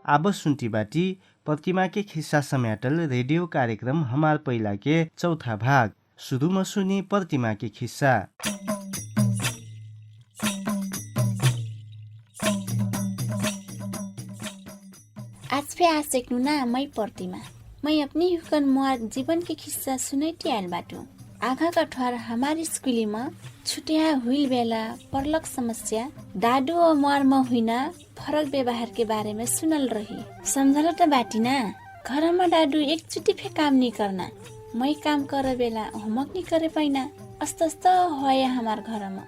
आब सुनती बाटी प्रतिमा के खिस्सा समेटल रेडियो कार्यक्रम हमार पहिला के चौथा भाग। शुरू में सुनी प्रतिमा के खिस्सा। आज पे आज देखनु ना मैं प्रतिमा मैं अपनी हुकन मुआर जीवन के किस्सा सुनैती आयल बाटो। आगा का ठहर हमारी स्कूली में छुटिया हुई बेला परलक समस्या दादू और मुआर में हुईना फरक व्यवहार के बारे में सुनल रही। समझल तो बाटी ना घर में दादू एक चुटी फे काम नहीं करना, मैं काम करे बेला होमवर्क नहीं करे पाइना, अस्त अस्त होया हमार घर में।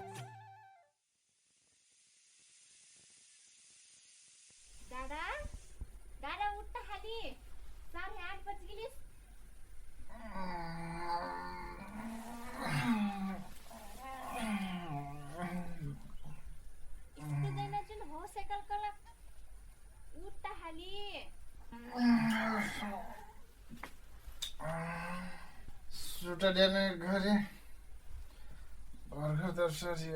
सुटा देने घरे भर्खर दर्शरी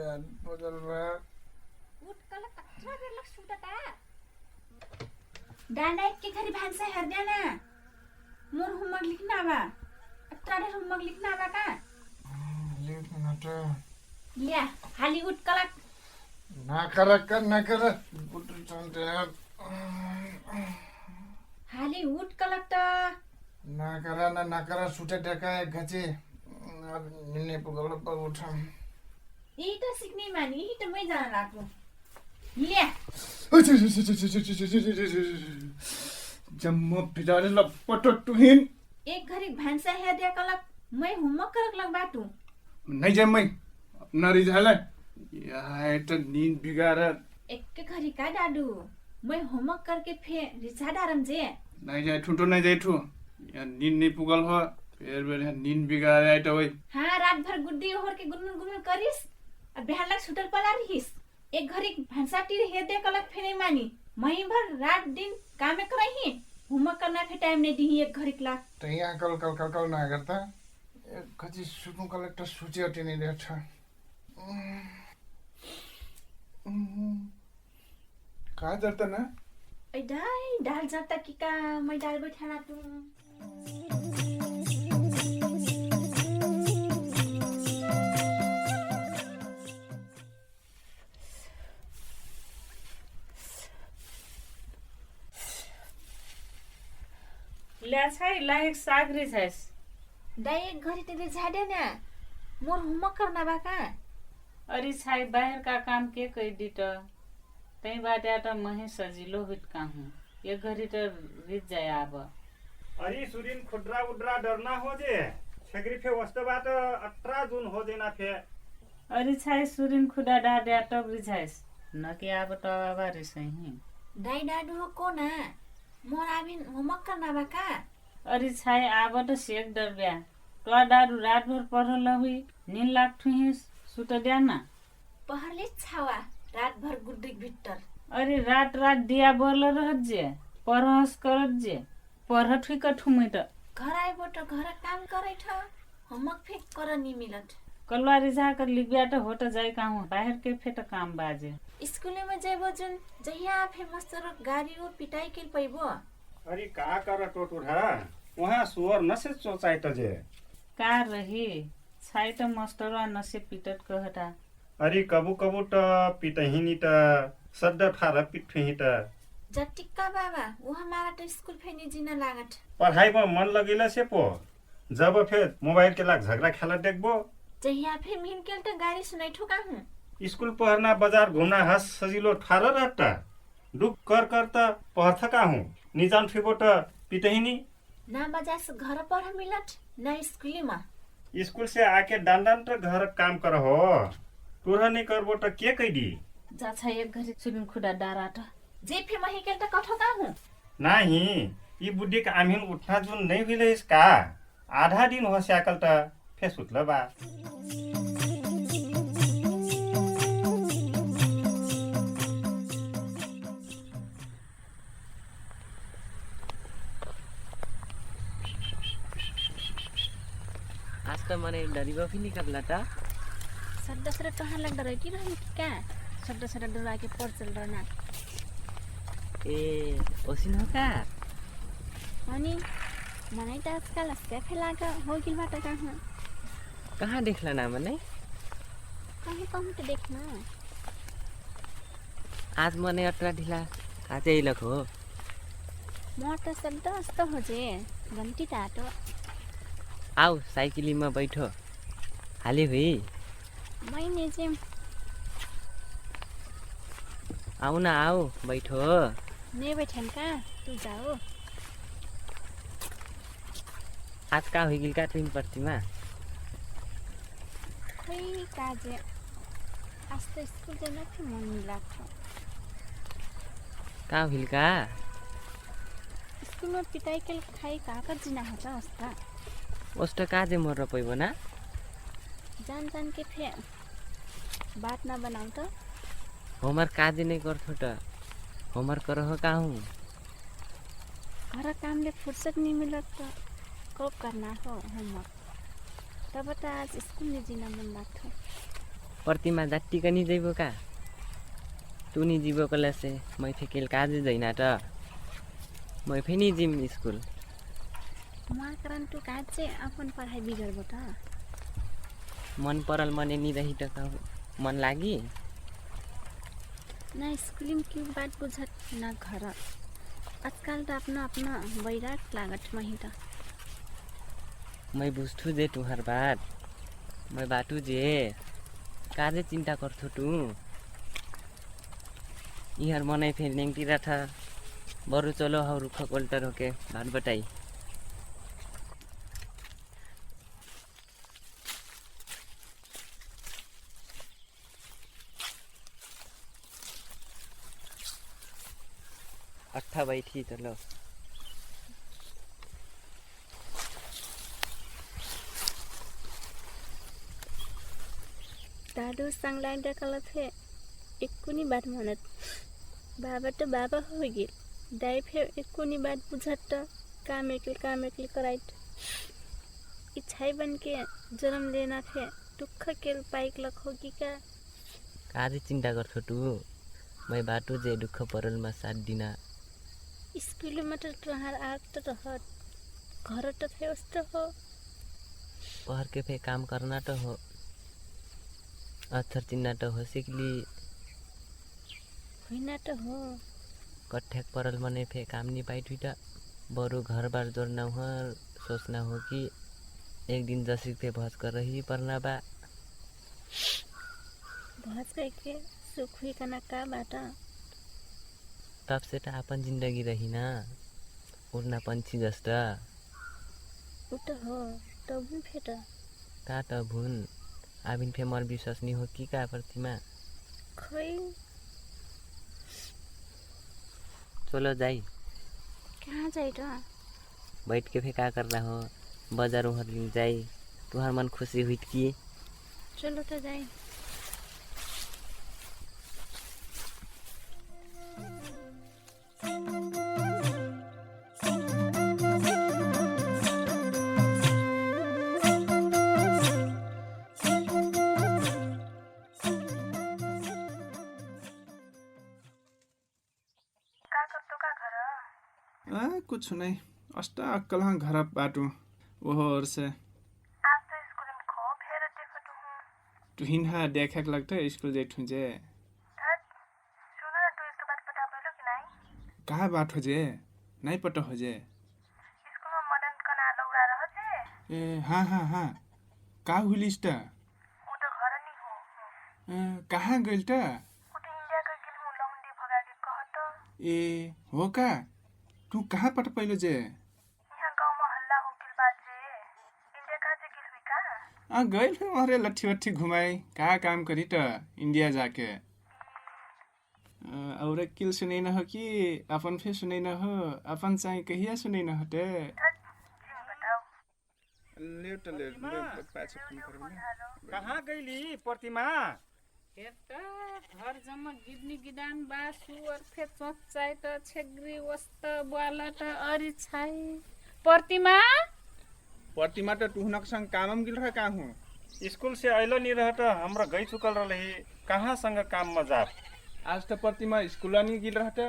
बदल भयो। उठकल कच्चा बेलक सुटता डांडा के घरी भान्सा हेर्दैन मोर होमवर्क लिखना बा अत्राडे होमवर्क लिखना बा का लिखना त लिया हाली उठकल नकर बुटु चन्ते हाली उठकल त नकर सुटे डेका गचे निन्ने पुगल पर उठम यही त सिक्ने मानी यही त मै जान लाग्नु लिया जम्म पिटारे लपट टुहिन एक घरी भान्सा हेर्दिया कलक मै होमवर्क करक लग बाटु नहीं जाए मैं अपना रिझाला यार तो नींद बिगाड़ एक घरी का डाडू मै होमवर्क करके फे रिझा डारम जे नहीं जाए ठुटो नहीं जाए ठु यार नींद नहीं पुगल हो फिर बेर नींद बिगाड़ आए तो वही हाँ रात भर गुड्डी होर के गुनगुन गुनगुन करिस अब बिहान लग छुटल पला रहिस एक घरी भान्सा तिर हेर्दे कलक फेने मानी मही भर रात दिन कामे करही होमवर्क करना फे टाइम नहीं दी एक घरी क्लास तो यहाँ कल ना करता कति सुनु कलेक्टर सूची अटी नहीं रहता कहाँ जाता ना डाल जाता कि का मैं डाल बैठाना तू ल्या छै लाइक सागरी छैस दाई एक घरी तेरे झाड़े ना मोर होमवर्क करना बा का अरे छै बाहर का काम के कई दी त तई बाटे त महे सजिलो हिट का हूं ये घरी त रिज जाय आब अरे सुरिन खुड्रा उड्रा डरना हो जे छगरी फे वस्तु बात 18 जून हो देना फे अरे छै सुरिन खुडा डाडा टब रिझाइस न के आब त आबा रिसही दाई डाडू हो को ना मोर आबिन होमवर्क करना बा का अरे छै आब त सेक डर ब्या तो डाडू रात भर पढ़ल हुई नींद लाग ठुहिस सुत द्या ना पहरले छावा रात भर गुड्डी भित्तर अरे रात दिया बोल रहत जे पढ़स करत जे पढ़त हुई कठुमै त घर आइबोट घर काम करै छ होमवर्क फेक कर नि मिलत कलवा रिझा कर लिखब्या त हो त जाय काहु बाहर के फेट काम बाजे स्कूल में जेबो जुन जहिया फे मस्तर गाड़ी ओ पिटाई के पैबो अरे का कर टोटुरा वहां सुअर नसे सोचाइ त जे का रही छै त मस्टरवा नसे पिटत कहता अरे कबू त पिटही नि त सड्डा फारा पिटही त जटिक्का बाबा वो हमारा तो स्कूल फे नि जिना लागत पढ़ाई में मन लगिला से पो जब फिर मोबाइल के लाग झगड़ा खेला देखबो जहिया फे मिन केल त गाड़ी सुनाइ ठोका हूं स्कूल पढ़ना बाजार घूमना हस सजिलो ठारा रहता दुख कर त पढ़ का हूं निजान फिबो त पिटही नि ना बजास घर पढ़ मिलत ना स्कूल में स्कूल से आके डांडन त घर काम कर हो तुरह नहीं करबो त के कह दी जा छ एक घरी सुनिन खुडा डारा त जे फे मही केल त कठो का हूं नहीं ये बुड्ढी का आमिन उठना जुन नहीं हुई इसका आधा दिन हो साकल त फे सुतल बा आज त मने डरीबा पनि निकाल्ला त सड्डा सड्डा कहाँ लग रही की रही क्या सड्डा सड्डा डरा के पड़ चल रहा ना ए ओसिन हो का अनि मलाई त आजकल स्याफे लाग हो गिलबाट कहाँ कहाँ देखला ना मने कहीँ कहीँ त देख्न आज मने अट्रा ढिला आज इलक हो मोटरसाइकल त अस्तो हो जे घन्टी टाटो आऊ साइकिलीमा बैठो हाली हुई मैले चाहिँ आऊ न आऊ बैठो नहीं बैठन का तू जाओ आज का हुई गिल का ट्रेन प्रतिमा खोइ काजे आज त स्कुल जान के मन नहीं लाग्छ का हुई का स्कुलमा पिटाइ के खाइ काका जिना हता अस्ता ओस्ट काजे मर पैबो ना जान जान के फे बात ना बनाऊ त होमवर्क काजे नहीं गर्थ्यो त होमवर्क करह का हूँ घर कामले फुर्सद नहीं मिलत त कब करना हो होमवर्क तब त आज स्कुल नहीं जिना मन लाग्थ्यो प्रतिमा जाट्टी का नहीं जइबो का तू नहीं जीवो कला से मैं फेकेल काजे जइना त मैं फे नहीं जिम स्कुल वहाँ कारण तू काज चाहिँ अपन पढाइ बिगड्बो त मन परल मने नहीं रही त कहूँ मन लागी ना स्कुलिङ क्यों बात बुझत ना घर आजकल त अपना अपना बैराग लागत मही त मैं बुझ्थु जे तुहार बात मैं बाटू जे काजे चिंता करथु तू इहर मनै फेर नेंगती था बरु चलो हौ रुख कोल्टर होके भात बटाई अट्ठा बैठी चलो दादू सांगलाइन डकल थे एक कुनी बात मानत बाबा तो बाबा हो गेल दाई फेर एक कुनी बात बुझत त काम एकल कराइत इच्छाई बन के जन्म लेना थे दुख केल पाइक लख होगी का काजे चिंता करथु तू मैं बाटू जे दुख परल मा साथ दिना स्कूल में तो तुहार आग तो रहत घर तो थे उस्त हो पहर के फे काम करना तो हो अक्षर चिन्ना तो हो सिकली होइना तो हो कठ्याक परल मने फे काम नहीं पाई ठुटा बरु घर बार जोड़ना हो सोचना हो कि एक दिन जसी थे भज कर रही परना बा भज के सुख हुई कना का बाटा तब से तो अपन जिंदगी रही ना उड़ना पंछी जस्ता उ तो हो तब भी फेटा का त भुन आबिन फे मर विश्वास नहीं हो कि का प्रतिमा खोई चलो जाई कहाँ जाए तो बैठ के फे का करना हो बाजार उहर लिन जाई तुहार मन खुशी हुई कि चलो तो जाए कुछ नहीं अस्ता अक्कल हाँ घर बाटू वो और से आज तो स्कूल में खो फेर देखो तू हिन्हा देखा लगता है स्कूल जेठू जे सुन न तू इसके बाद पता पड़लो कि नहीं कहाँ बाटो जे नहीं पता हो जे स्कूल में मदन कना लौरा रह जे ए हाँ हाँ हाँ का हुलिस त उ तो घर नहीं हो कहाँ गइल त उ तो इंडिया का गिल हूं लहुंडी भगा के कहत ए हो का तू कहाँ पट पहिलो जे यहाँ गांव में हल्ला हो गिल बात जे इंडिया का जे गिल हुई का गइल फिर अरे लट्ठी वट्ठी घुमाई कहाँ काम करी त इंडिया जाके और किल सुनै न हो कि अपन फिर सुनै न हो अपन चाहिँ कहिया सुनै न हटे जिम बताओ लेट पाछे फोन करबे कहाँ गईली प्रतिमा हेर्दा घर जम्मा गिद्नी गिदान बासु और फेर चोचाइ त छेग्री वस्त बुवाला त अरि छाई प्रतिमा प्रतिमा त तुहनक संग कामम गिल रहा का हूँ स्कूल से अलो नहीं रह तो हमरा गई चुकल रही कहाँ संग काम में जा आज त प्रतिमा स्कूल नहीं गिल रहा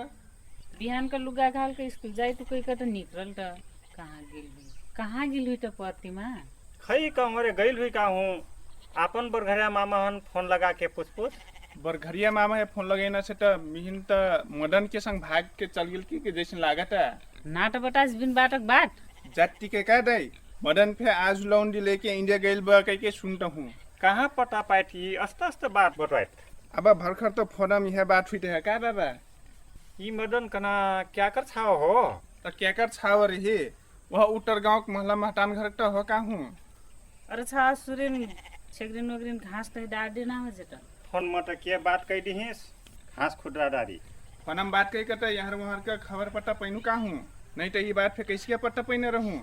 बिहान का लुगा घाल के स्कूल जाई तो कोई का तो निकल त कहाँ गिल हुई त प्रतिमा खै कमरे गइल हुई का हूँ आपन बरघरिया मामा हन फोन लगा के पूछ बरघरिया मामा है फोन लगेना से त मिहिन त मदन के संग भाग के चल गेल की जैसे लागत है नाट बटास बिन बाटक बाट जाति के का दई मदन फे आज लौंडी लेके इंडिया गइल बा कह के सुनता हूँ कहाँ पता पाइथी अस्त बात बटवाइत अब भरखर तो फोनम यह बात हुई है का बाबा ई मदन कना क्या कर छाओ हो तो क्या कर छाव रही वह उत्तर गांव के महला महतान घर तो हो का हूँ अरे छा सुरेन छेग्रिन वगरिन घास त डाड देना हो जेटा फोन में तो के बात कह दिहिस घास खुदरा डारी फोनम बात कही करता यहाँ वहाँ का खबर पट्टा पैनु का हूँ नहीं तो ये बात फिर कैसे पट्टा पैने रहूँ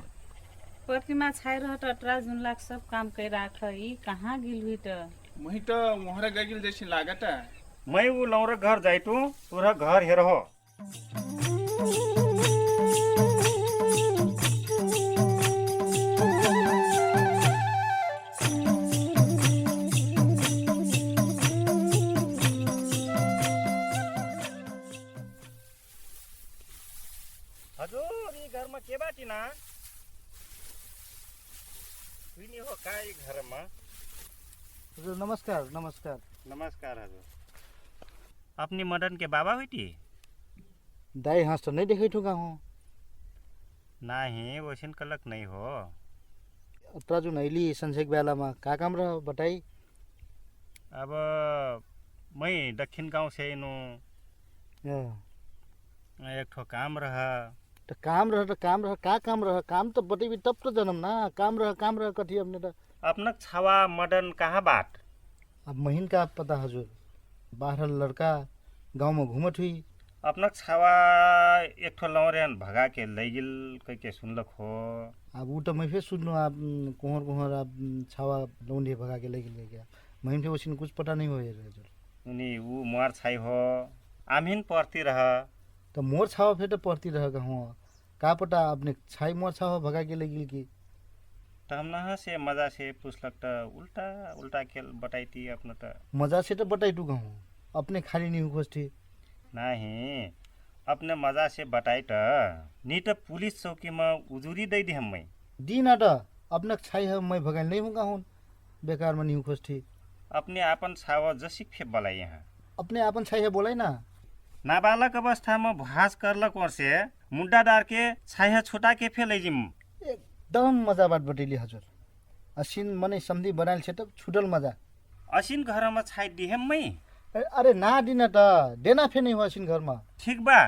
प्रतिमा छाई रह त 18 जून लाख सब काम कर राख ई कहाँ गिल हुई त वही तो मोहरा गगिल जैसी लागत है मैं वो लौर घर जाइटू तोरा घर हेर हो हजुर ये घर में के बाटी ना नहीं हो का ये घर में हजुर नमस्कार नमस्कार नमस्कार हजुर अपनी मदन के बाबा हुई दाई हाँस तो नहीं देखे ठुका हूँ नहीं वैसन कलक नहीं हो अत्राजु नैली संसेक बेला में का काम रह बताई अब मैं दक्षिण गांव से इनु एक ठो काम रहा तो काम रह का काम रह काम तो बतेबी तब तो जन्म ना काम रह कथी अपने तो अपनक छावा मदन कहाँ बात अब महीन का पता हजुर बाहर लड़का गांव में घूमत हुई अपनक छावा एक ठो लौरेन भगा के ले गिल कह के सुनलक हो अब वो तो मैं फिर सुन लूँ आप कोहर आप छावा लौंडे भगा के ले गया महीन फिर उसी कुछ पता नहीं हो हजुर उनी वो मार छाई हो आमीन पढ़ती रहा तो मोर छावा फिर तो पड़ती रहेगा हूँ का पता अपने छाई मोर छावा भगा के ले गिल की तो हम ना से मजा से पूछलक तो उल्टा उल्टा खेल बताई अपना तो मजा से तो बताई टू हूँ अपने खाली नहीं खोजती नहीं अपने मजा से बताई तो नहीं तो पुलिस चौकी में उजूरी दे दी हम दी ना तो अपने छाई है मैं भगाई नहीं हूँ हूँ बेकार में नहीं खोजती अपने आपन छावा जसी फे बोलाई यहाँ अपने आपन छाई है बोलाई ना नाबालक अवस्था में भास करलक और से मुंडा डार के छाया छोटा के फे जिम एकदम मजा बात बतैली हजुर असिन मने सम्झी बनाइल छ त छुटल मजा असिन घर में छाई दिहेम मैं अरे ना दिन त देना फे नहीं हो असिन घर में ठीक बा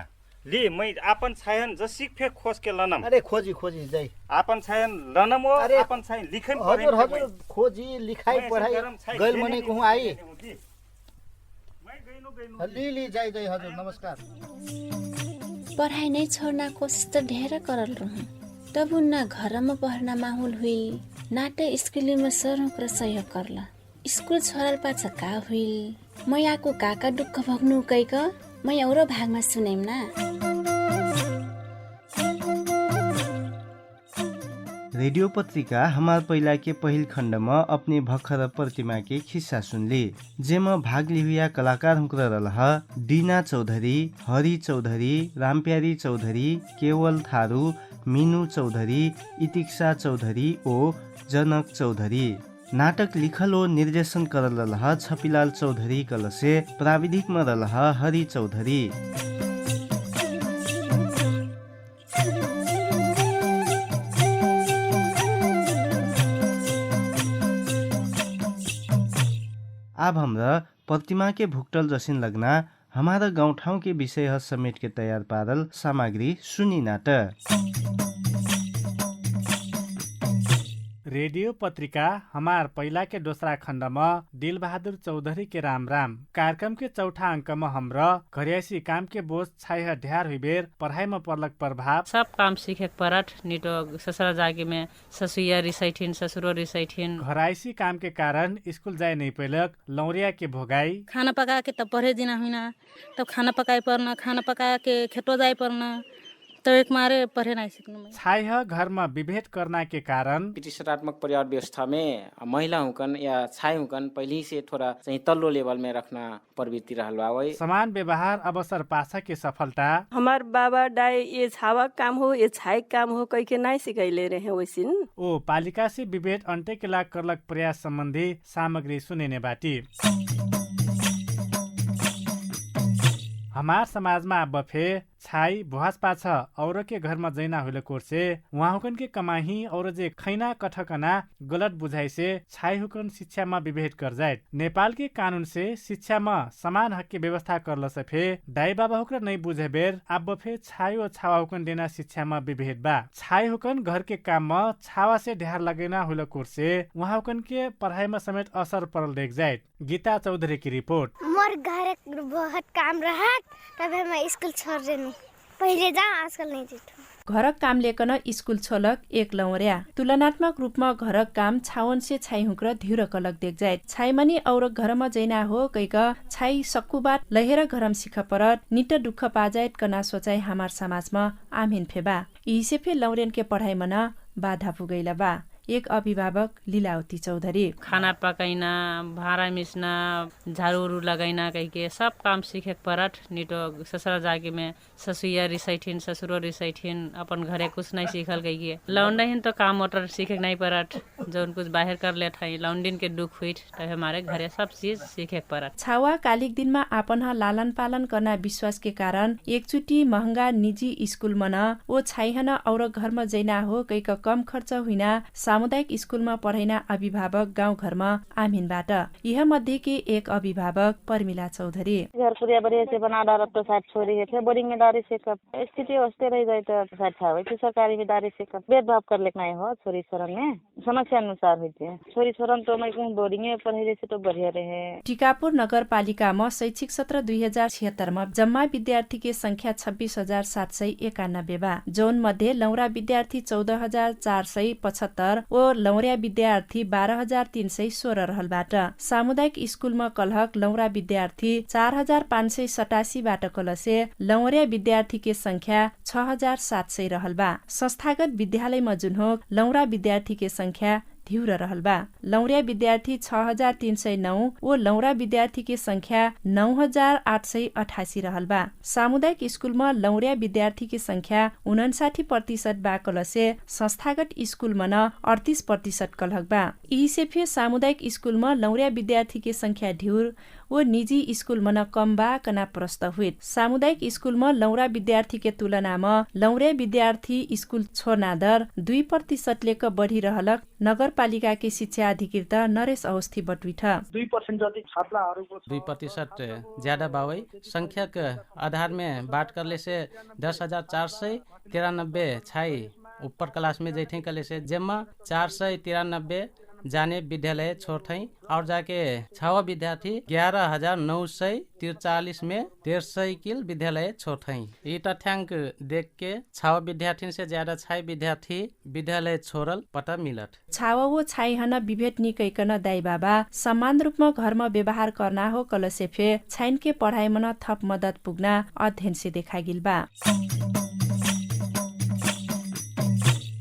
ले मैं आपन छायन जसिक फे खोज के लनम अरे खोजी जाई आपन छायन लनम हो अरे आपन छायन लिखन हजुर हजुर खोजी लिखाई पढ़ाई गइल मने कहूँ आई ली जाई हजुर नमस्कार पढ़ाई नहीं छोड़ना कोशिश तो ढेर करल रहूं तब उन्ना घर में पढ़ना माहौल हुई नाटे स्कूल में सर कर सहयोग करला स्कूल छोड़ल पाछ का हुई मैं आको काका दुख भोग्नु कैक मैं औरो भागमा सुनेम ना रेडियो पत्रिका हमार पहिला के पहिल खंड में अपने भखर प्रतिमा के खिस्सा सुनली जेमा भाग लिया कलाकार हुक्र रह डीना चौधरी हरि चौधरी रामप्यारी चौधरी केवल थारू मीनू चौधरी इतिक्षा चौधरी ओ जनक चौधरी नाटक लिखल और निर्देशन करल रह छपिलाल चौधरी कलसे प्राविधिक में रह हरि चौधरी अब हमरा प्रतिमा के भुक्टल जसिन लगना हमारा गाउँ ठाउँ के विषय समेट के तैयार पारल सामग्री सुनी नाटक रेडियो पत्रिका हमार पहिला के दोसरा खण्ड में दिल बहादुर चौधरी के राम राम कार्यक्रम के चौथा अंक में हमरा घरियासी काम के बोझ छाई ढेर हुई बेर पढ़ाई में पड़लक प्रभाव सब काम सीखे परट निटो ससुरा जाके में ससुया रिसैठिन ससुरो रिसैठिन घराइसी काम के कारण स्कूल जाए नहीं पैलक लौरिया के भोगाई खाना पका के तब पढ़े दिना हुई तब खाना पकाए पड़ना खाना पका के खेतो जाए पड़ना तो एक मारे पढ़े नहीं सीखने में। छाई घर में विभेद करना के कारण प्रतिष्ठात्मक परिवार व्यवस्था में महिला हुकन या छाई हुकन पहले से थोड़ा चाहिँ तल्लो लेवल में रखना प्रवृत्ति रहल बा वही। समान व्यवहार अवसर पासा के सफलता हमार बाबा दाई ये छावा काम हो ये छाई काम हो कह के नहीं सिखैले रहे वैसिन। ओ पालिका से विभेद अंटे के लाग करलक प्रयास संबंधी सामग्री सुनेने बाटी। हमार समाजमा अब फे छाई भुवास पाछ और के घर में जैना हुले कोर्से वहाँ हुकन के कमाही और जे खैना कठकना गलत बुझाई से छाई हुकन शिक्षा में विभेद कर जाए। नेपाल के कानून से शिक्षा में समान हक के व्यवस्था करल से फे दाई बाबा हुकर नहीं बुझे बेर अब फे छाई और छावा हुकन देना शिक्षा में विभेद बा। छाई हुकन घर के काम में छावा से ढेर लगेना हुले कोर्से वहाँ हुकन के पढ़ाई में समेत असर पड़ल देख जाए। गीता चौधरी की रिपोर्ट। मोर घर बहुत काम रहत तब मैं स्कूल छोड़ देनु पहिले जा आजकल नहीं जेठो। घरक काम लेकन स्कूल छोलक एक लौर्या तुलनात्मक रूपमा घरक काम छावन से छाई हुक्र धिउर कलक देख जाए। छाई मनी और घर में जैना हो कैक छाई सक्कुबाट लहेर घरम सिख परत निट दुख पाजायत कना सोचाई हमार समाजमा आमिन फेबा इसे फे लौरेन के पढ़ाई मना बाधा पुगैला बा। एक अभिभावक लीलावती चौधरी। खाना पकाइना भाँडा मिस्ना झाड़ू लगाइना कह के सब काम सीखे परत निटो ससुरा जाके में ससुया रिसैठिन ससुरो रिसैठिन अपन घरे कुछ नहीं सीखल कह के लौंडा तो काम मोटर सीखे नहीं परत जौन कुछ बाहर कर ले ठाई लौंडिन के दुख हुई तब हमारे घरे सब चीज सीखे परत। छावा कालिक दिन में आपन लालन पालन करना विश्वास के कारण एकचोटि महंगा निजी स्कूल मना ओ छाइहन और घर में जैना हो कैक कम खर्च हुइना सामुदायिक स्कूलमा पढाइना अभिभावक गाउँ घरमा आमिनबाट। यह मध्ये के एक अभिभावक परमिला चौधरी। घर पुरिया बड़ी से बना डाल तो साथ छोरी है बोर्डिंग में दारी से कब स्थिति होते रह जाए तो साथ छावे कि सरकारी में दारी से कब भेदभाव कर लेना हो छोरी छोरन में समस्या अनुसार होती है। छोरी छोरन तो मैं कहूँ बोर्डिंग में पढ़े जैसे तो बढ़िया रहे। टिकापुर नगरपालिकामा शैक्षिक सत्र 2076 मा जम्मा विद्यार्थी के संख्या 26,791 बा जौन मध्ये लौरा विद्यार्थी 14,475 ओ लौरिया विद्यार्थी 12,316 रहलबाट। सामुदायिक स्कूलमा कलहक लौरा विद्यार्थी 4,587 बाट कलसे लौरिया विद्यार्थी के संख्या 6,700 रहलबा। संस्थागत विद्यालयमा जुन हो लौरा विद्यार्थी के संख्या धिउर रहलबा। लौरिया विद्यार्थी 6,309 ओ लौरा विद्यार्थी के संख्या 9,888 रहलबा। सामुदायिक स्कूलमा लौरिया विद्यार्थी के संख्या 59% बा कलसे संस्थागत स्कूलमा न 38% कलहकबा। इसे फे सामुदायिक स्कूलमा लौरिया विद्यार्थी के संख्या धिउर ओ निजी स्कूलमा न कम बा कना प्रस्त हुइत। सामुदायिक स्कूलमा लौरा विद्यार्थी के तुलनामा लौरिया विद्यार्थी स्कूल छोड्ना दर 2% लेक बढ़ी रहलक नगरपालिका के शिक्षा अधिकृत नरेश अवस्थी बटुइठ। 2% जति छात्राहरूको 2% ज्यादा बावै संख्या के आधार में बात करले से 10,493 छाई ऊपर क्लास में जैठे कले से जेमा 493 जाने विद्यालय छोड़ते और जाके छावा विद्यार्थी 11,943 में 150 किल विद्यालय छोड़ते। ये तथ्यांक देख के छावा विद्यार्थी से ज्यादा छाई विद्यार्थी विद्यालय छोड़ल पता मिलत। छावा वो छाई हन विभेद निकैकन दाई बाबा समान रूपमा घरमा व्यवहार करना हो कलसे फे छाइन के पढ़ाई मन थप मदद पुग्ना अध्ययन से देखा गिल बा।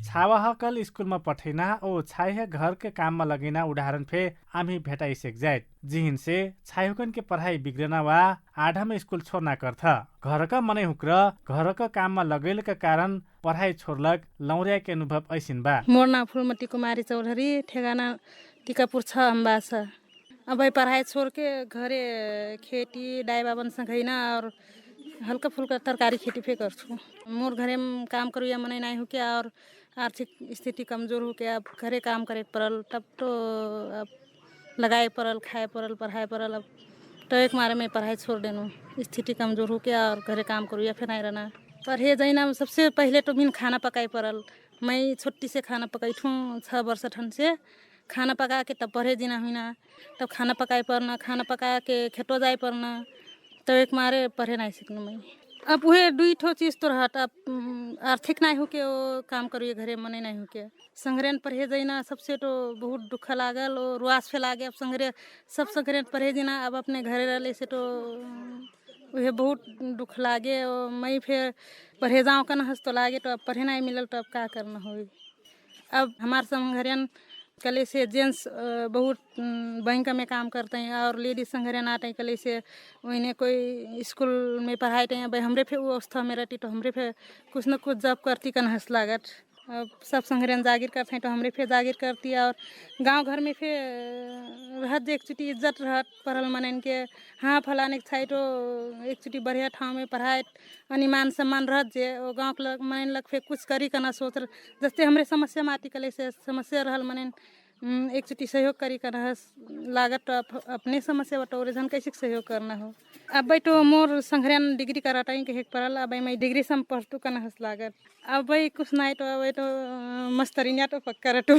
छावा हकल स्कूलमा पठैना ओ छाई घर के काम में लगेना उदाहरण फे आमी भेटाई सेक जाए जिहिन से छायुकन के पढ़ाई बिग्रना वा आधा में स्कूल छोड़ना करथ। घर का मनै हुक्र घर का काम में लगेल के कारण पढ़ाई छोड़लक लौरिया के अनुभव ऐसिन बा। मोर नाम फूलमती कुमारी चौधरी ठेगाना टिकापुर 6 अम्बास। अब पढ़ाई छोड़ के घरे खेती दाई बाबन संगैना और हल्का फुल्का तरकारी खेती पे करछु। मोर घरे में काम करू या मनै नहीं हो क्या और आर्थिक स्थिति कमजोर हो के अब घरे काम करे पड़ल तब तो अब लगाए पड़ल खाए पड़ल पढ़ाई पड़ल अब तो एक मारे में पढ़ाई छोड़ देनु स्थिति कमजोर हो के और घरे काम करू या फिर नहीं रहना पढ़े जाइना। सबसे पहले तो बिन खाना पकाई पड़ल मैं छोटी से खाना पकाई ठूँ 6 वर्ष ठन से खाना पका के तब पढ़े जिना हुईना तब खाना पकाई पड़ना खाना पका के खेतो जाए पड़ना तो एक मारे पढ़े नहीं सीखना मैं। अब वह 2 चीज तो रहता अब आर्थिक नहीं हो के वो काम करिए घरे मने नहीं हो के संग्रहण पढ़े जाइना सबसे तो बहुत दुख लागल और रुआस फैला गया। अब संग्रह सब संग्रहण पढ़े जिना अब अपने घरे रहले से तो वह बहुत दुख लागे और मैं फिर पढ़े जाऊँ का हंस तो लागे तो अब पढ़े नहीं मिलल तो अब क्या करना हो। अब हमारे संघरियन कले से जेंट्स बहुत बैंक में काम करते हैं और लेडीज संघरियन आते हैं कले से उन्हें कोई स्कूल में पढ़ाई थे भाई हमरे फिर वो अवस्था में रहती तो हमरे फिर कुछ न कुछ जॉब करती कन हंस लागत। अब सब संघरियन जागीर करते हैं तो हमरे फिर जागीर करती और गांव घर में फिर रहत एक चुटी इज्जत रहत पढ़ल मनन के हाँ फलाने के छाई तो एक चुटी बढ़िया ठाव में पढ़ाए अनि मान सम्मान रहत जे वो गाँव के मनन लग फिर कुछ करी करना सोच जैसे हमरे समस्या माटी कले से समस्या रहल मनन एक चुटी सहयोग करी करना लागत तो अपने समस्या बटोरे जन कैसे सहयोग करना हो। अब भाई तो मोर संघरियन डिग्री कराता ही कहे पड़ल अब मैं डिग्री सम पढ़तू करना हंस लागत। अब भाई कुछ नहीं तो अब तो मस्तरिया तो पक्का रटू।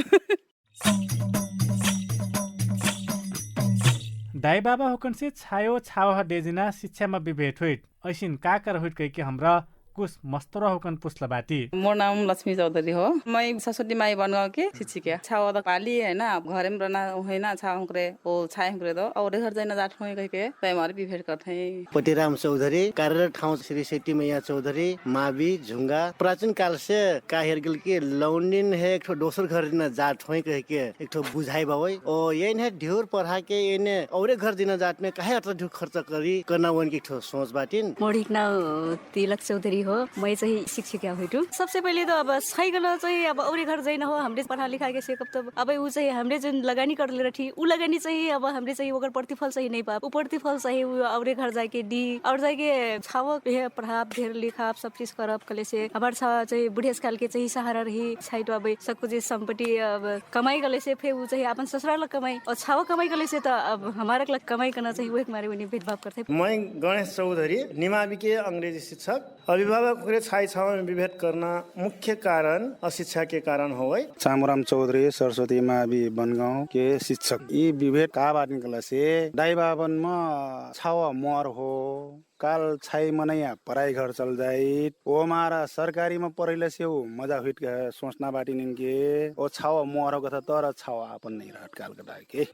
दाई बाबा होकन से छायो छाव डेजिना शिक्षामा विभेद हुई ऐसिन का कर हुई कह के हमरा कुछ मस्तरा होकन पुछला बाटी। मोर नाम लक्ष्मी चौधरी हो। मैं सरस्वती माई बनगाँव के शिक्षिका छाव द पाली है ना घर में रहना है ना छाव हमरे ओ छाय हमरे दो और घर जाना जाट होए कह के तो हमारे विभेद करते हैं। पतिराम चौधरी कार्यरत ठाउँ श्री सेठी मैया चौधरी मावी झुंगा प्राचीन काल से काहेर गिल के लौंडिन है एक दोसर घर दिन जाट होए कह के एक ठो बुझाई बावई ओ ये ने ढेर पढ़ा के येने औरे घर दिन जाट में काहे अत ढेर खर्च करी करना वन की ठो सोच बाटिन। मोडिक ना तिलक चौधरी हो। मैं चाहिँ शिक्षिका हुइटु। सबसे पहिले त अब साइकल चाहिँ अब औरे घर जैन हो हमरे पढ़ा लिखा के सेकअप त अब उ चाहिँ हमरे जुन लगानी करले रठी उ लगानी चाहिँ अब हमरे चाहिँ ओकर प्रतिफल चाहिँ नहीं पा उ प्रतिफल चाहिँ उ औरे घर जाके दी और जाके छाव हे पढ़ाप ढेर लिखाप सब चीज करब कले से हमार छा चाहिँ बुढ़ेस काल के चाहिँ सहारा रही साइड अब सब कुछ संपत्ति अब कमाई कले से फे उ चाहिँ अपन ससुराल कमाई और छाव कमाई कले से त अब हमारे लग कमाई करना चाहिँ उ एक मारे उनी भेदभाव करथे। मैं गणेश चौधरी निमावी के अंग्रेजी शिक्षक। अभिभावक छाई छाव में विभेद करना मुख्य कारण अशिक्षा के कारण हो। चामुराम चौधरी सरस्वती मावी बनगाँव के शिक्षक। ये विभेद का बात निकला से दाई बाबन में छाव मोर हो काल छाई मनैया पढ़ाई घर चल जाए ओ मारा सरकारी में पढ़ैले से वो मजा हुई के सोचना बाटी निनके ओ छाव मोर हो तर छाव अपन नहीं रहत काल के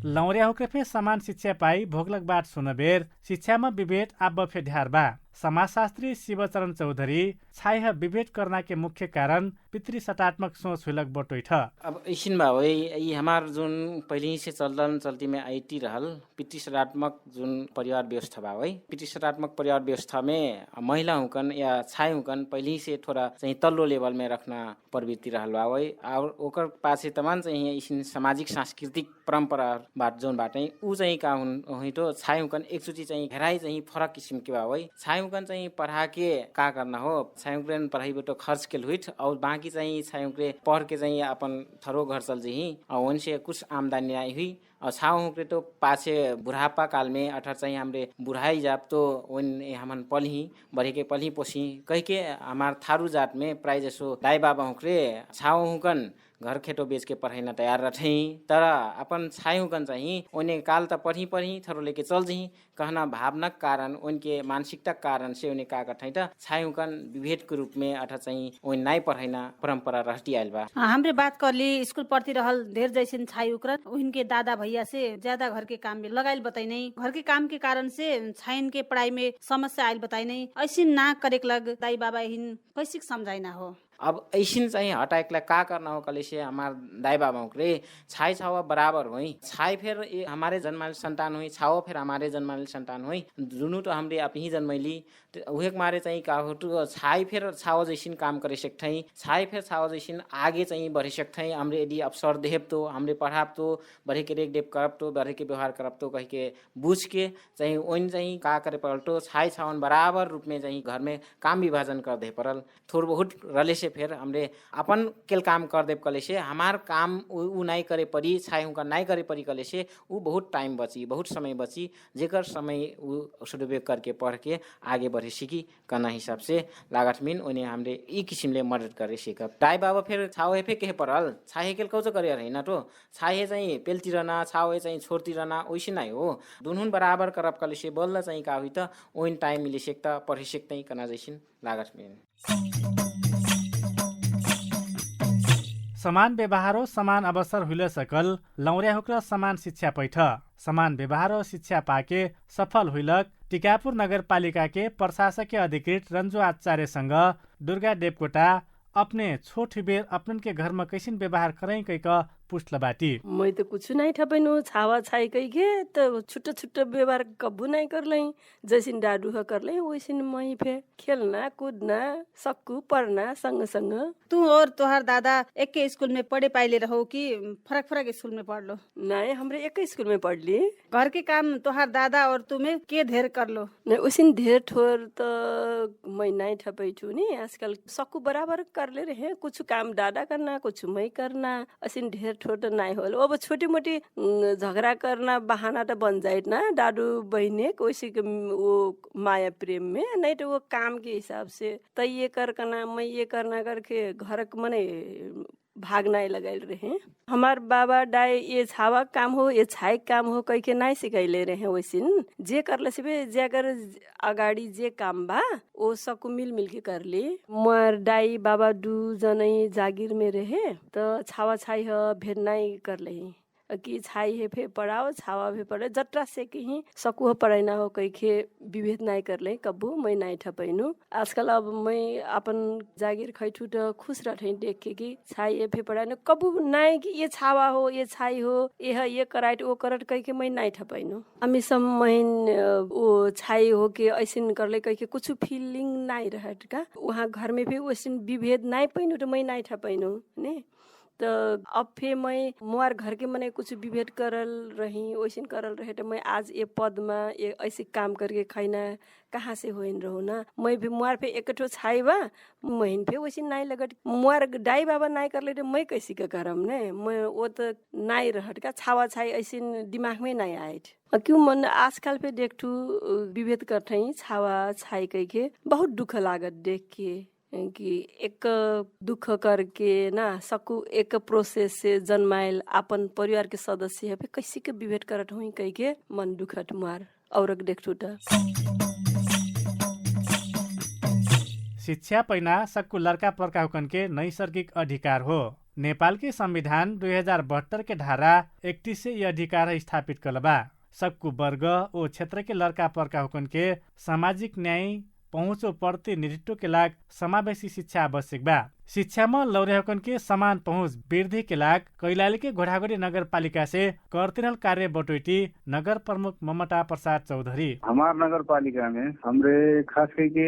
लौरिया होके फे समान शिक्षा पाई भोगलक बात सुनबेर शिक्षामा विभेद आब्ब फे ढ्यार बा। समाजशास्त्री शिवचरण चौधरी छाइह विभेद करना के मुख्य कारण पितृ सटात्मक सोच हुलक बटोइ थ। अब ऐसिन बा वही ये हमार जुन पहले से चलदन चलती में आईटी रहल पितृ सटात्मक जुन परिवार व्यवस्था बा वही पितृ सटात्मक परिवार व्यवस्था में महिला हुकन या छाई हुकन पहले से थोड़ा चाहिँ तल्लो लेवल में रखना प्रवृत्ति रहल बा वही और ओकर पाछे तमान चाहिँ ऐसिन सामाजिक सांस्कृतिक परम्परा बाट जोन बाटै उ चाहिँ का हुइ तो छाई हुकन एकचोटी चाहिँ घेराई चाहिँ फरक किसिम के बा वही छाई हुकन चाहिँ पढ़ा के का करना हो छाई हुकन पढ़ाई बेटो खर्च के हुइट और बाकी चाहिँ छाई हुकरे पढ़ के चाहिँ अपन थरो घर चल जही और उनसे कुछ आमदनी आई हुई और छाव हुकरे तो पाछे बुढ़ापा काल में अठार चाहिँ हमरे बुढ़ाई जाप तो उन हमन पलही बढ़े के पलही पोसी कह के हमार थारू जात में प्राय जसो दाई बाबा हुकरे छाव हुकन घर खेतो बेच के पढ़ाइन तैयार रहे तर अपन छाई हुकन चाहिँ उन्हें काल त पढ़ी थरो लेके चल जही कहना भावना कारण उनके मानसिकता कारण से उन्हें का कठै त छाई हुकन विभेद के रूप में अथा चाहिँ उन नाई पढ़ाइना परंपरा रहती आइल बा। हमरे बात करली स्कूल पढ़ती रहल ढेर जैसे छाई हुकरन उनके दादा भैया से ज्यादा घर के काम में लगाइल बताई नहीं घर के काम के कारण से छाइन के पढ़ाई में समस्या आइल बताई नहीं ऐसी ना करेक लग दाई बाबा हिन कैसे समझाइना हो। अब ऐसिन चाहिँ हटाएकलाई का करना हो कले से हमार दाई बाबा रे छाई छावा बराबर हुई छाई फिर हमारे जन्माले संतान हुई छाओ फिर हमारे जन्माले संतान हुई दुनू तो हमरे आप ही जन्मैली उहे मारे चाहिँ का हो तो छाई फिर छाओ जैसिन काम करे सकथै छाई फिर छाओ जैसिन आगे चाहिँ बढ़े सकथै हमरे यदि अवसर देब तो हमरे पढ़ाब तो बढ़े के रेख देख करब तो बढ़े के व्यवहार करब तो कह के बुझ के चाहिँ ओइन चाहिँ का करे परल तो छाई छावन बराबर रूप में चाहिँ घर में काम विभाजन कर दे परल थोड़ बहुत रले से फिर हमरे अपन केल काम कर देव कले से हमार काम उ नहीं करे पड़ी छाई हुका नहीं करे पड़ी कले से उ बहुत टाइम बची बहुत समय बची जेकर समय उ सदुपयोग करके पढ़ के आगे बढ़े सीखी करना हिसाब से लागत मिन उन्हें हमरे ई किसिमले मदद करे सीखब। दाई बाबा फिर छाओ हेफे के परल छाई केल कौच करे हैन तो छाई चाहिँ पेलती रहना छाओ चाहिँ छोड़ती रहना वैसे नहीं हो दुनहुन बराबर करब कले से बल्ल चाहिँ का हुई त ओइन टाइम मिले सकता पढ़े सकते करना जैसिन लागत मिन। समान व्यवहार समान अवसर हुइल सकल लौर्या हुक्र समान शिक्षा पैठ समान व्यवहार शिक्षा पाके सफल हुइलक टिकापुर नगरपालिका के प्रशासकीय अधिकृत रंजू आचार्यसँग दुर्गा देवकोटा अपने छोटी बेर अपन के घर में कैसन व्यवहार करें कई का पुछल बाटी। मैं तो कुछ नहीं ठपैनु छावा छाई कई के तो छुट्टा छुट्टा व्यवहार कब्बू नहीं कर लई जैसिन डाडू ह कर लई वैसिन मई फे खेलना कूदना सक्कू पढ़ना संग संग। तू और तोहार दादा एक के स्कूल में पढ़े पाइले रहो कि फरक फरक स्कूल में पढ़ लो? नहीं हमरे एक स्कूल में पढ़ ली। घर के काम तोहार दादा और तुम्हें के ढेर कर लो? नहीं वैसिन ढेर ठोर तो मैं नहीं ठपै छु नी आजकल सक्कू बराबर कर ले रहे कुछ काम दादा करना कुछ मैं करना असिन ढेर छोटा नहीं हो अब छोटी मोटी झगड़ा करना बहाना तो बन जाए ना दादू बहने वैसे वो माया प्रेम में नहीं तो वो काम के हिसाब से तो ये करना मैं ये करना करके घर मने भागना लगाए रहे। हमार बाबा डाय ये छावा काम हो ये छाई काम हो कह के नहीं सिकाइले रहे वैसिन जे कर ले सिबे जे कर अगाडि जे काम बा वो सबको मिल मिल के कर ले। मोर डाई बाबा दू जनै जागीर में रहे तो छावा छाई ह भेद नहीं कर ले कि छाई है फे पढ़ाओ छावा फे पढ़े जट्रा से कहीं सकू हो पढ़ाई ना हो कह के विभेद नहीं कर ले कब्बू मैं नहीं ठपैनु। आजकल अब मैं अपन जागीर खैठू तो खुश रहे देख के कि छाई है फे पढ़ाई कब्बू नहीं कि ये छावा हो ये छाई हो ये कराइट वो करट कह के मैं नहीं ठपैनु। हमी सब मैं वो छाई हो के ऐसे कर ले कह के कुछ फीलिंग नहीं रहट का वहाँ घर में भी वैसे विभेद नहीं पैनु तो मैं नहीं ठपैनु ने। तो अब फिर मैं मोर घर के मने कुछ विभेद करल रही वैसे करल रहे तो मैं आज ये पद में ये ऐसे काम करके खाइना कहाँ से होइन रहो ना मैं भी मोर पे एक ठो छाई बा महीन पे वैसे नहीं लगट मोर डाई बाबा नहीं कर ले तो मैं कैसे का करम ने मैं वो तो नहीं रहट का छावा छाई ऐसे दिमाग में नहीं आए क्यों मन आजकल पे देखठू विभेद करते छावा छाई कह के बहुत दुख लागत देख के कि एक दुख करके ना सकू एक प्रोसेस से जन्मायल अपन परिवार के सदस्य है कैसे के विभेद करत हुई कह के मन दुखट मार और देखठू त शिक्षा पैना सकू लड़का पर्का हुकन के नैसर्गिक अधिकार हो। नेपाल के संविधान 2072 के धारा 31 से ये अधिकार स्थापित कलबा सकू वर्ग ओ क्षेत्र के लड़का पर्का हुकन के सामाजिक न्याय पहुँचो प्रतिनिधित्व के लाग समावेशी शिक्षा आवश्यक बा। शिक्षा में लौर्याहुकन के समान पहुँच वृद्धि के लाग कैलाली के घोड़ाघोड़ी नगर पालिका से करतिरल कार्य बटोटी नगर प्रमुख ममता प्रसाद चौधरी। हमार नगर पालिका में हमरे खास करके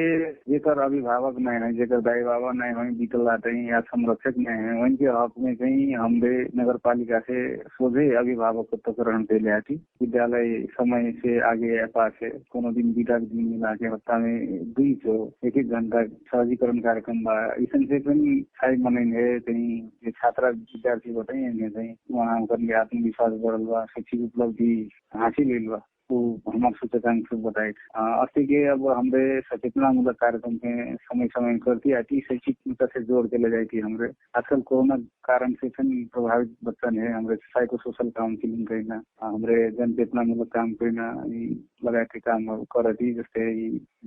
जेकर अभिभावक नहीं है जेकर दाई बाबा नहीं है बीतल या संरक्षक नहीं है उनके हक में कहीं हमरे नगर पालिका से सोझे अभिभावकत्वकरण पे लिया थी। विद्यालय समय से आगे पास है कोनो दिन बीता दिन मिला के हफ्ता में 2 घंटा सहजीकरण कार्यक्रम बा इसन से छाई मनाइने चाहिँ छात्र विद्यार्थीबाट चाहिँ उहाँ उनके आत्मविश्वास बढ़ल बा शैक्षिक उपलब्धि हासिल हुई बा वो हमारे सूचकांक बताए। अस्ति के अब हमरे सचेतनामूलक कार्यक्रम में समय समय करती आती शैक्षिक से जोड़ के ले जाती हमरे आजकल कोरोना कारण से प्रभावित बच्चा है हमरे साइको सोशल काउंसिलिंग करना हमरे जन चेतनामूलक काम करना लगा के काम करती जैसे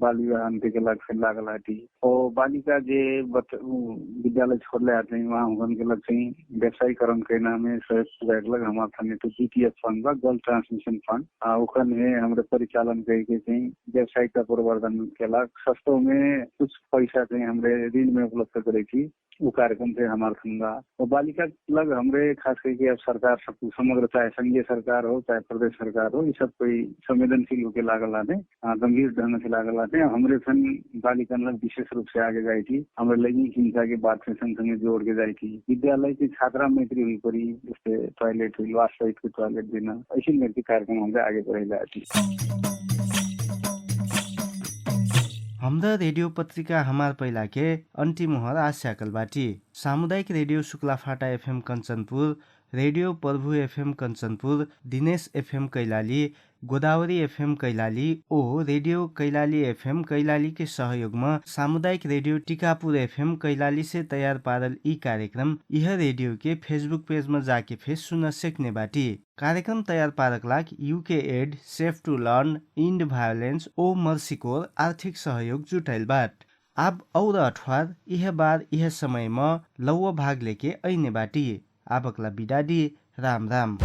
बाल विवाह अंत्य के लग से लागल आती और बालिका जे विद्यालय छोड़ले आते हैं वहाँ उनके लग से व्यवसायीकरण करना में सहयोग लग हमारे थाने तो GTF फंड बा गर्ल ट्रांसमिशन फंड में हमारे परिचालन करके व्यवसायिकता प्रवर्धन के लाग सस्तों में कुछ पैसा हमारे ऋण में उपलब्ध करे थी वो कार्यक्रम से हमारे संगा और बालिका लग हमरे खास करके अब सरकार सब समग्र चाहे संघीय सरकार हो चाहे प्रदेश सरकार हो ये सब कोई संवेदनशील होकर लागल आते गंभीर ढंग से लागल आते हमरे सन बालिका लग विशेष रूप से आगे जाई थी हमारे लैंगिक हिंसा के बात से संग जोड़ के जाई थी विद्यालय की छात्रा मैत्री हुई पड़ी जैसे टॉयलेट हुई वाश सहित के टॉयलेट देना ऐसी मेरे कार्यक्रम हमसे आगे बढ़े जाती। हाम्रा रेडियो पत्रिका हमार पहिला के अन्तिम मोहर आस्याकलबाटी सामुदायिक radio Shuklaphanta FM Kanchanpur radio Prabhu FM Kanchanpur Dinesh FM Kailali Godavari FM Kailali ओ रेडियो कैलाली FM कैलाली के सहयोग में सामुदायिक रेडियो टिकापुर FM कैलाली से तैयार पारल ई कार्यक्रम यह रेडियो के फेसबुक पेज में जाके फेस सुन सकने बाटी। कार्यक्रम तैयार पारक लाग UK aid safe to learn end violence ओ मर्सीकोर आर्थिक सहयोग जुटाइल बाट। अब और अठवार यह बार यह समय में लौ भाग लेके ऐने बाटी। आबकला बिदा दिए। राम राम।